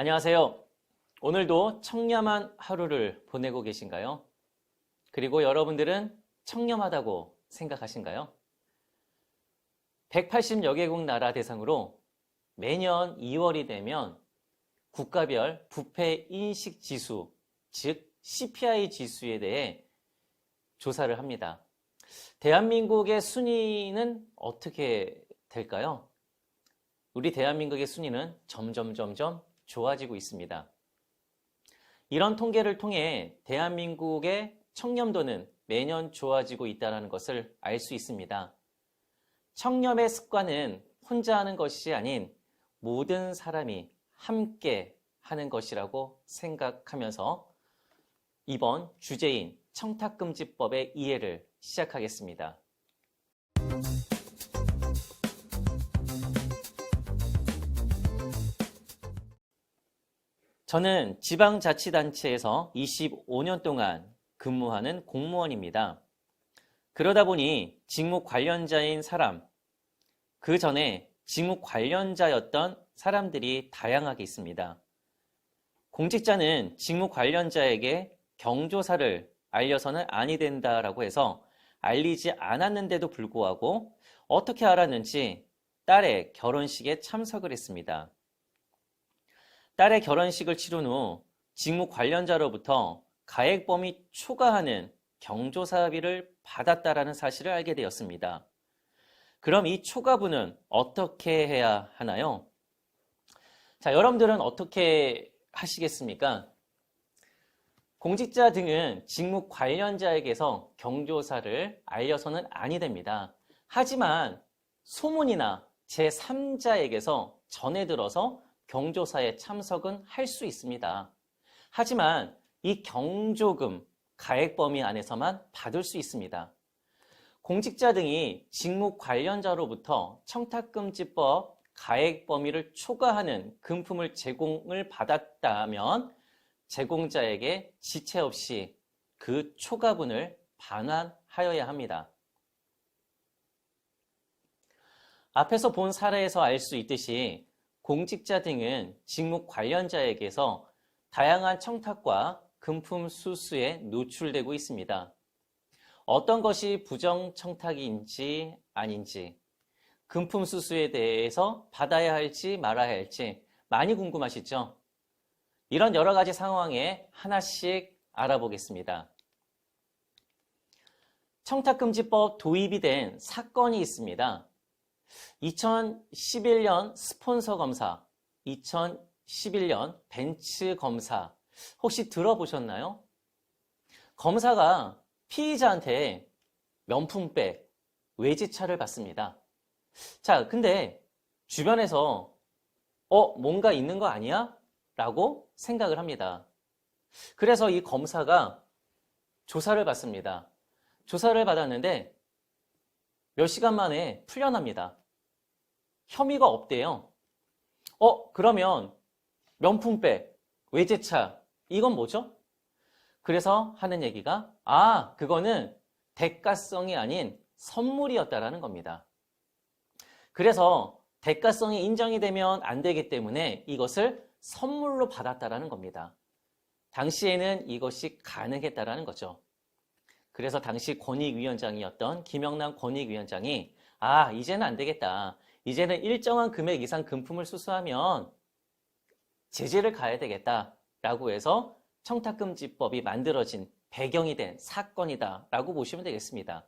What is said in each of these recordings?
안녕하세요. 오늘도 청렴한 하루를 보내고 계신가요? 그리고 여러분들은 청렴하다고 생각하신가요? 180여 개국 나라 대상으로 매년 2월이 되면 국가별 부패 인식 지수, 즉 CPI 지수에 대해 조사를 합니다. 대한민국의 순위는 어떻게 될까요? 우리 대한민국의 순위는 점점 좋아지고 있습니다. 이런 통계를 통해 대한민국의 청렴도는 매년 좋아지고 있다는 것을 알 수 있습니다. 청렴의 습관은 혼자 하는 것이 아닌 모든 사람이 함께 하는 것이라고 생각하면서 이번 주제인 청탁금지법의 이해를 시작하겠습니다. 저는 지방자치단체에서 25년 동안 근무하는 공무원입니다. 그러다 보니 직무 관련자인 사람, 그 전에 직무 관련자였던 사람들이 다양하게 있습니다. 공직자는 직무 관련자에게 경조사를 알려서는 아니 된다라고 해서 알리지 않았는데도 불구하고 어떻게 알았는지 딸의 결혼식에 참석을 했습니다. 딸의 결혼식을 치른 후 직무 관련자로부터 가액범위 초과하는 경조사비를 받았다라는 사실을 알게 되었습니다. 그럼 이 초과분은 어떻게 해야 하나요? 자, 여러분들은 어떻게 하시겠습니까? 공직자 등은 직무 관련자에게서 경조사를 알려서는 아니 됩니다. 하지만 소문이나 제3자에게서 전해 들어서 경조사에 참석은 할 수 있습니다. 하지만 이 경조금 가액 범위 안에서만 받을 수 있습니다. 공직자 등이 직무 관련자로부터 청탁금지법 가액 범위를 초과하는 금품을 제공을 받았다면 제공자에게 지체 없이 그 초과분을 반환하여야 합니다. 앞에서 본 사례에서 알 수 있듯이 공직자 등은 직무 관련자에게서 다양한 청탁과 금품 수수에 노출되고 있습니다. 어떤 것이 부정청탁인지 아닌지, 금품 수수에 대해서 받아야 할지 말아야 할지 많이 궁금하시죠? 이런 여러 가지 상황에 하나씩 알아보겠습니다. 청탁금지법 도입이 된 사건이 있습니다. 2011년 스폰서 검사, 2011년 벤츠 검사 혹시 들어보셨나요? 검사가 피의자한테 명품백, 외제차를 받습니다. 자, 근데 주변에서 뭔가 있는 거 아니야? 라고 생각을 합니다. 그래서 이 검사가 조사를 받습니다. 조사를 받았는데 몇 시간 만에 풀려납니다. 혐의가 없대요. 그러면 명품백, 외제차, 이건 뭐죠? 그래서 하는 얘기가 그거는 대가성이 아닌 선물이었다라는 겁니다. 그래서 대가성이 인정이 되면 안 되기 때문에 이것을 선물로 받았다라는 겁니다. 당시에는 이것이 가능했다라는 거죠. 그래서 당시 권익위원장이었던 김영남 권익위원장이 이제는 안 되겠다. 이제는 일정한 금액 이상 금품을 수수하면 제재를 가해야 되겠다라고 해서 청탁금지법이 만들어진 배경이 된 사건이다라고 보시면 되겠습니다.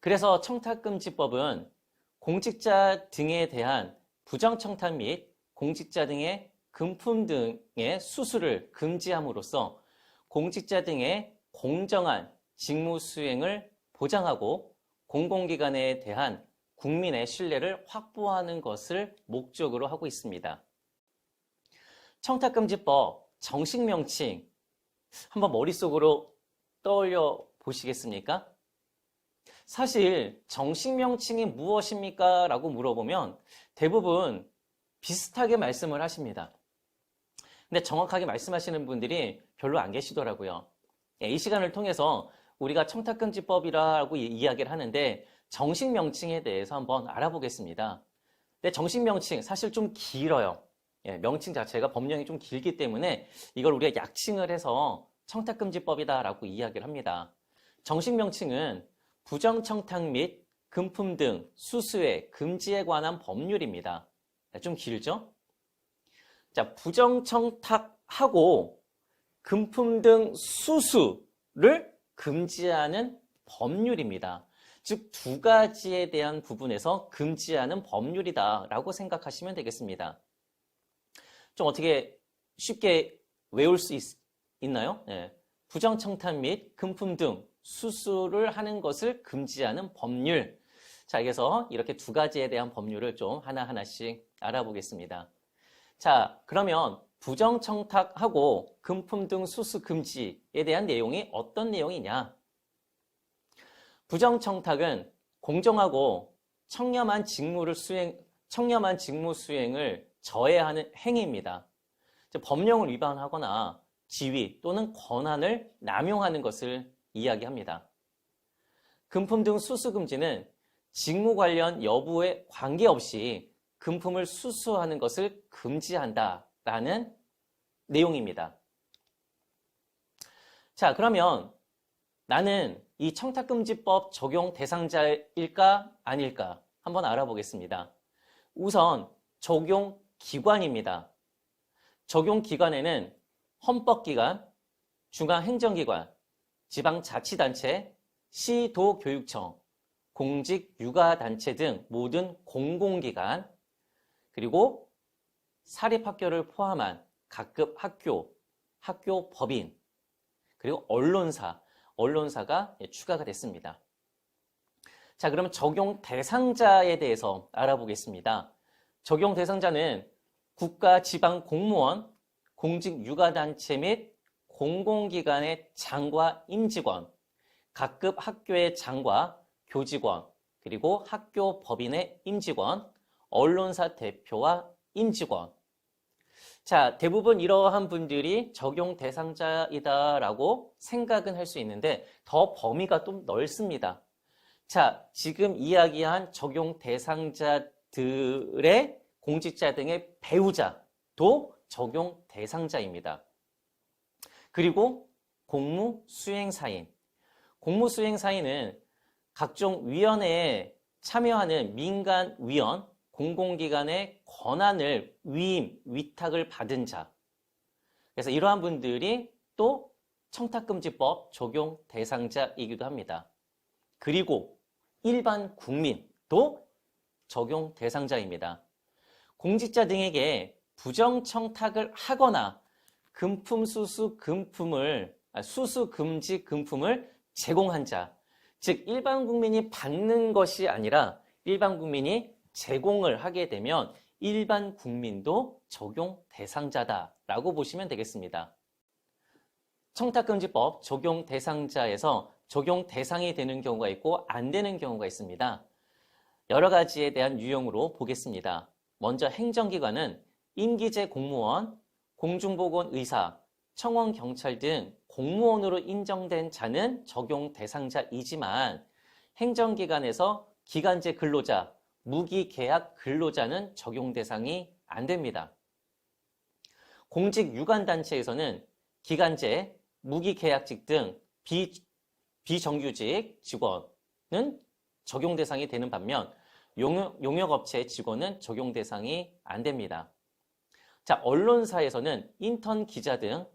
그래서 청탁금지법은 공직자 등에 대한 부정청탁 및 공직자 등의 금품 등의 수수를 금지함으로써 공직자 등의 공정한 직무 수행을 보장하고 공공기관에 대한 국민의 신뢰를 확보하는 것을 목적으로 하고 있습니다. 청탁금지법 정식 명칭 한번 머릿속으로 떠올려 보시겠습니까? 사실 정식 명칭이 무엇입니까? 라고 물어보면 대부분 비슷하게 말씀을 하십니다. 근데 정확하게 말씀하시는 분들이 별로 안 계시더라고요. 이 시간을 통해서 우리가 청탁금지법이라고 이야기를 하는데 정식 명칭에 대해서 한번 알아보겠습니다. 근데 정식 명칭 사실 좀 길어요. 예, 명칭 자체가 법령이 좀 길기 때문에 이걸 우리가 약칭을 해서 청탁금지법이다라고 이야기를 합니다. 정식 명칭은 부정청탁 및 금품 등 수수의 금지에 관한 법률입니다. 좀 길죠? 자, 부정청탁하고 금품 등 수수를 금지하는 법률입니다. 즉, 두 가지에 대한 부분에서 금지하는 법률이다라고 생각하시면 되겠습니다. 좀 어떻게 쉽게 외울 수 있나요? 네. 부정청탁 및 금품 등 수수를 하는 것을 금지하는 법률. 자, 그래서 이렇게 두 가지에 대한 법률을 좀 하나하나씩 알아보겠습니다. 자, 그러면 부정청탁하고 금품 등 수수 금지에 대한 내용이 어떤 내용이냐? 부정청탁은 공정하고 청렴한 직무 수행을 저해하는 행위입니다. 법령을 위반하거나 지위 또는 권한을 남용하는 것을 이야기합니다. 금품 등 수수 금지는 직무 관련 여부에 관계없이 금품을 수수하는 것을 금지한다라는 내용입니다. 자, 그러면 나는 이 청탁금지법 적용 대상자일까 아닐까 한번 알아보겠습니다. 우선 적용 기관입니다. 적용 기관에는 헌법기관, 중앙행정기관, 지방자치단체, 시도교육청, 공직육아단체 등 모든 공공기관, 그리고 사립학교를 포함한 각급 학교, 학교법인, 그리고 언론사가 추가가 됐습니다. 자, 그럼 적용 대상자에 대해서 알아보겠습니다. 적용 대상자는 국가 지방 공무원, 공직육아단체 및 공공기관의 장과 임직원, 각급 학교의 장과 교직원, 그리고 학교 법인의 임직원, 언론사 대표와 임직원. 자, 대부분 이러한 분들이 적용 대상자이다라고 생각은 할 수 있는데 더 범위가 좀 넓습니다. 자, 지금 이야기한 적용 대상자들의 공직자 등의 배우자도 적용 대상자입니다. 그리고 공무수행사인. 공무수행사인은 각종 위원회에 참여하는 민간위원, 공공기관의 권한을 위임, 위탁을 받은 자. 그래서 이러한 분들이 또 청탁금지법 적용 대상자이기도 합니다. 그리고 일반 국민도 적용 대상자입니다. 공직자 등에게 부정청탁을 하거나 수수 금지 금품을 제공한 자, 즉 일반 국민이 받는 것이 아니라 일반 국민이 제공을 하게 되면 일반 국민도 적용 대상자다라고 보시면 되겠습니다. 청탁금지법 적용 대상자에서 적용 대상이 되는 경우가 있고 안 되는 경우가 있습니다. 여러 가지에 대한 유형으로 보겠습니다. 먼저 행정기관은 임기제 공무원, 공중보건의사, 청원경찰 등 공무원으로 인정된 자는 적용 대상자이지만 행정기관에서 기간제 근로자, 무기계약 근로자는 적용 대상이 안 됩니다. 공직유관단체에서는 기간제, 무기계약직 등 비정규직 직원은 적용 대상이 되는 반면 용역업체 직원은 적용 대상이 안 됩니다. 자, 언론사에서는 인턴 기자 등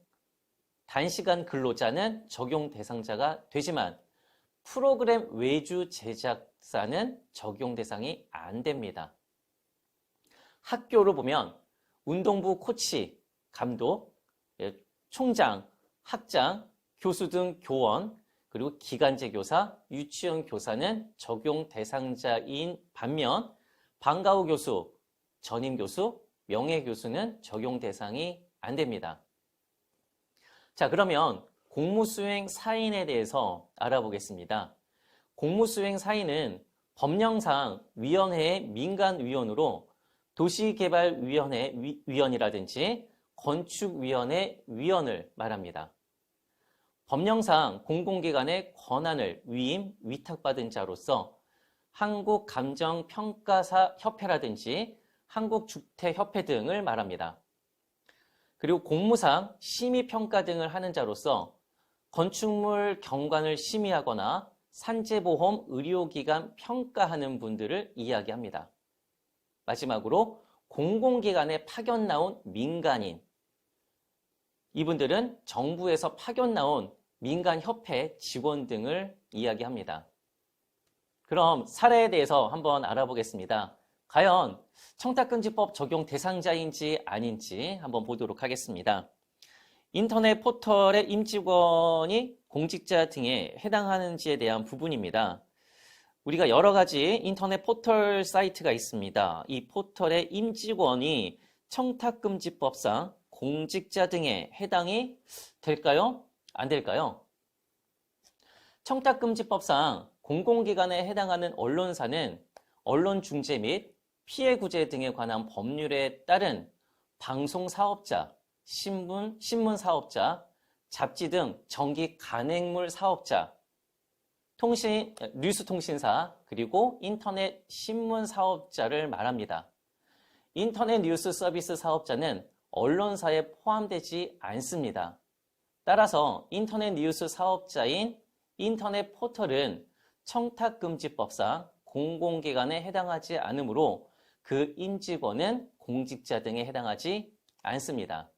단시간 근로자는 적용 대상자가 되지만 프로그램 외주 제작사는 적용 대상이 안 됩니다. 학교로 보면 운동부 코치, 감독, 총장, 학장, 교수 등 교원, 그리고 기간제 교사, 유치원 교사는 적용 대상자인 반면 방과후 교수, 전임 교수, 명예 교수는 적용 대상이 안 됩니다. 자, 그러면 공무수행 사인에 대해서 알아보겠습니다. 공무수행 사인은 법령상 위원회의 민간위원으로 도시개발위원회 위원이라든지 건축위원회 위원을 말합니다. 법령상 공공기관의 권한을 위임, 위탁받은 자로서 한국감정평가사 협회라든지 한국주택협회 등을 말합니다. 그리고 공무상 심의평가 등을 하는 자로서 건축물 경관을 심의하거나 산재보험 의료기관 평가하는 분들을 이야기합니다. 마지막으로 공공기관에 파견 나온 민간인, 이분들은 정부에서 파견 나온 민간협회 직원 등을 이야기합니다. 그럼 사례에 대해서 한번 알아보겠습니다. 과연 청탁금지법 적용 대상자인지 아닌지 한번 보도록 하겠습니다. 인터넷 포털의 임직원이 공직자 등에 해당하는지에 대한 부분입니다. 우리가 여러 가지 인터넷 포털 사이트가 있습니다. 이 포털의 임직원이 청탁금지법상 공직자 등에 해당이 될까요? 안 될까요? 청탁금지법상 공공기관에 해당하는 언론사는 언론중재 및 피해구제 등에 관한 법률에 따른 방송사업자, 신문사업자, 잡지 등 정기 간행물 사업자, 뉴스통신사, 그리고 인터넷 신문사업자를 말합니다. 인터넷 뉴스 서비스 사업자는 언론사에 포함되지 않습니다. 따라서 인터넷 뉴스 사업자인 인터넷 포털은 청탁금지법상 공공기관에 해당하지 않으므로 그 임직원은 공직자 등에 해당하지 않습니다.